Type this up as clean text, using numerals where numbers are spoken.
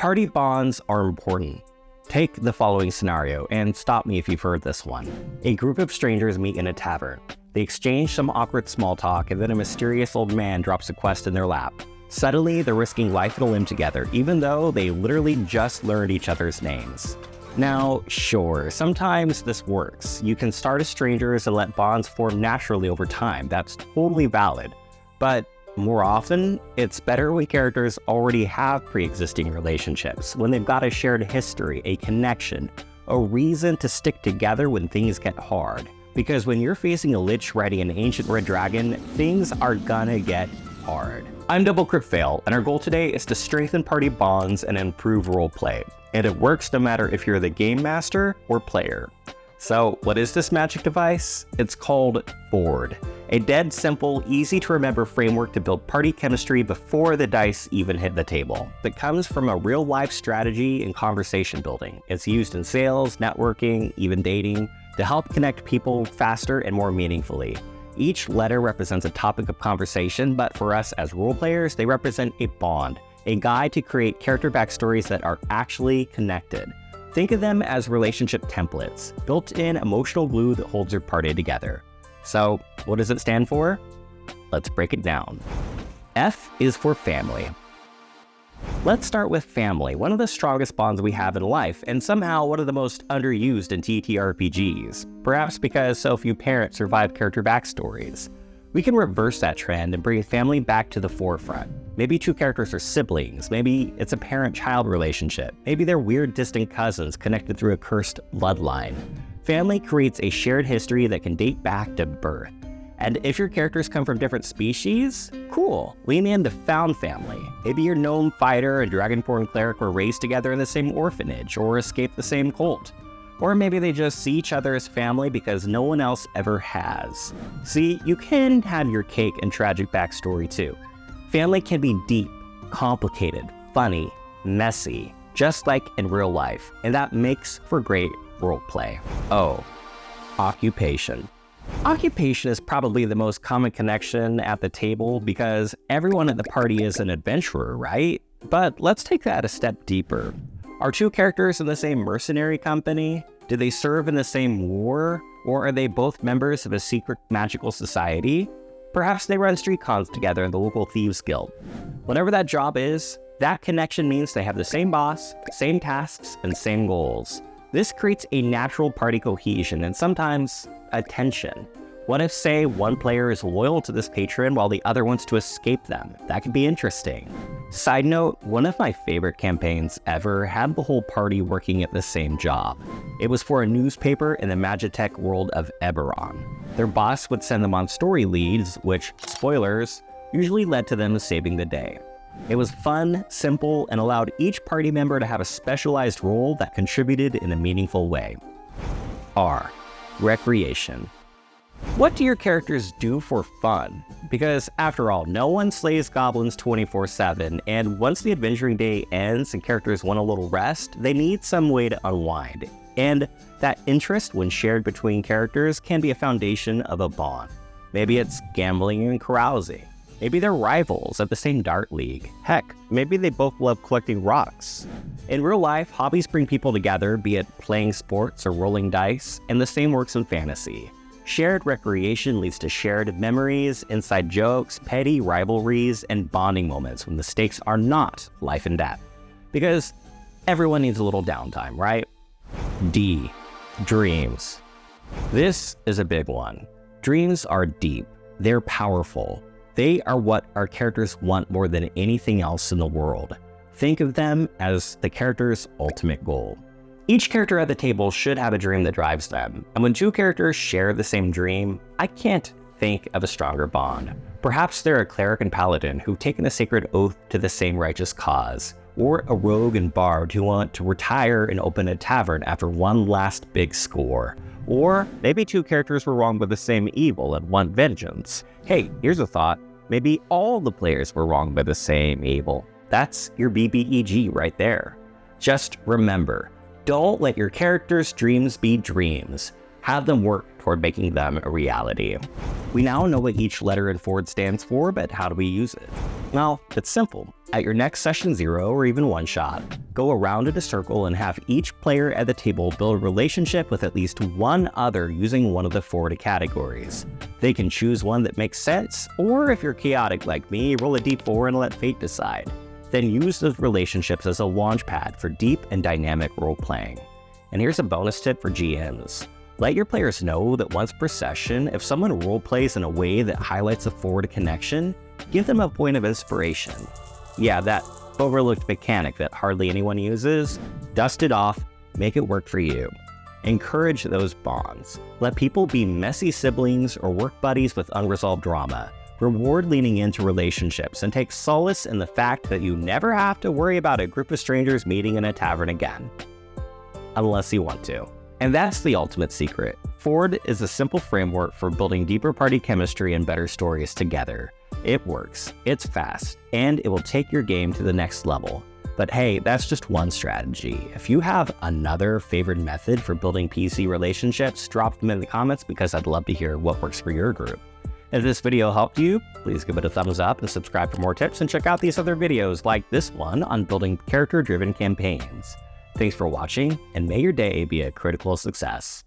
Party bonds are important. Take the following scenario, and stop me if you've heard this one. A group of strangers meet in a tavern. They exchange some awkward small talk, and then a mysterious old man drops a quest in their lap. Suddenly, they're risking life and limb together, even though they literally just learned each other's names. Now, sure, sometimes this works. You can start as strangers and let bonds form naturally over time. That's totally valid. But more often, it's better when characters already have pre-existing relationships, when they've got a shared history, a connection, a reason to stick together when things get hard. Because when you're facing a lich riding an ancient red dragon, things are gonna get hard. I'm Double Crit Fail, and our goal today is to strengthen party bonds and improve roleplay. And it works no matter if you're the game master or player. So what is this magic device? It's called Ford. A dead simple, easy to remember framework to build party chemistry before the dice even hit the table. It comes from a real life strategy and conversation building. It's used in sales, networking, even dating, to help connect people faster and more meaningfully. Each letter represents a topic of conversation, but for us as role players, they represent a bond, a guide to create character backstories that are actually connected. Think of them as relationship templates, built-in emotional glue that holds your party together. So, what does it stand for? Let's break it down. F is for family. Let's start with family, one of the strongest bonds we have in life, and somehow one of the most underused in TTRPGs. Perhaps because so few parents survive character backstories. We can reverse that trend and bring family back to the forefront. Maybe two characters are siblings, maybe it's a parent-child relationship, maybe they're weird distant cousins connected through a cursed bloodline. Family creates a shared history that can date back to birth. And if your characters come from different species, cool, lean in to found family. Maybe your gnome fighter and dragonborn cleric were raised together in the same orphanage or escaped the same cult. Or maybe they just see each other as family because no one else ever has. See, you can have your cake and tragic backstory too. Family can be deep, complicated, funny, messy, just like in real life, and that makes for great roleplay. O, occupation. Occupation is probably the most common connection at the table because everyone at the party is an adventurer, right? But let's take that a step deeper. Are two characters in the same mercenary company? Do they serve in the same war? Or are they both members of a secret magical society? Perhaps they run street cons together in the local thieves guild. Whatever that job is, that connection means they have the same boss, same tasks, and same goals. This creates a natural party cohesion and sometimes a tension. What if, say, one player is loyal to this patron while the other wants to escape them? That could be interesting. Side note, one of my favorite campaigns ever had the whole party working at the same job. It was for a newspaper in the Magitech world of Eberron. Their boss would send them on story leads, which, spoilers, usually led to them saving the day. It was fun, simple, and allowed each party member to have a specialized role that contributed in a meaningful way. R, recreation. What do your characters do for fun? Because after all, no one slays goblins 24/7, and once the adventuring day ends and characters want a little rest, they need some way to unwind. And that interest, when shared between characters, can be a foundation of a bond. Maybe it's gambling and carousing. Maybe they're rivals at the same dart league. Heck, maybe they both love collecting rocks. In real life, hobbies bring people together, be it playing sports or rolling dice, and the same works in fantasy. Shared recreation leads to shared memories, inside jokes, petty rivalries, and bonding moments when the stakes are not life and death. Because everyone needs a little downtime, right? D, dreams. This is a big one. Dreams are deep. They're powerful. They are what our characters want more than anything else in the world. Think of them as the character's ultimate goal. Each character at the table should have a dream that drives them, and when two characters share the same dream, I can't think of a stronger bond. Perhaps they're a cleric and paladin who've taken a sacred oath to the same righteous cause, or a rogue and bard who want to retire and open a tavern after one last big score. Or maybe two characters were wronged by the same evil and want vengeance. Hey, here's a thought. Maybe all the players were wronged by the same evil. That's your BBEG right there. Just remember, don't let your characters' dreams be dreams. Have them work toward making them a reality. We now know what each letter in Ford stands for, but how do we use it? Well, it's simple. At your next session 0 or even one-shot, go around in a circle and have each player at the table build a relationship with at least one other using one of the Ford categories. They can choose one that makes sense, or if you're chaotic like me, roll a d4 and let fate decide. Then use those relationships as a launchpad for deep and dynamic role-playing. And here's a bonus tip for GMs. Let your players know that once per session, if someone role-plays in a way that highlights a Ford connection, give them a point of inspiration. Yeah, that overlooked mechanic that hardly anyone uses, dust it off, make it work for you. Encourage those bonds. Let people be messy siblings or work buddies with unresolved drama. Reward leaning into relationships and take solace in the fact that you never have to worry about a group of strangers meeting in a tavern again. Unless you want to. And that's the ultimate secret. Ford is a simple framework for building deeper party chemistry and better stories together. It works, it's fast, and it will take your game to the next level. But hey, that's just one strategy. If you have another favorite method for building PC relationships, drop them in the comments because I'd love to hear what works for your group. If this video helped you, please give it a thumbs up and subscribe for more tips, and check out these other videos like this one on building character-driven campaigns. Thanks for watching, and may your day be a critical success.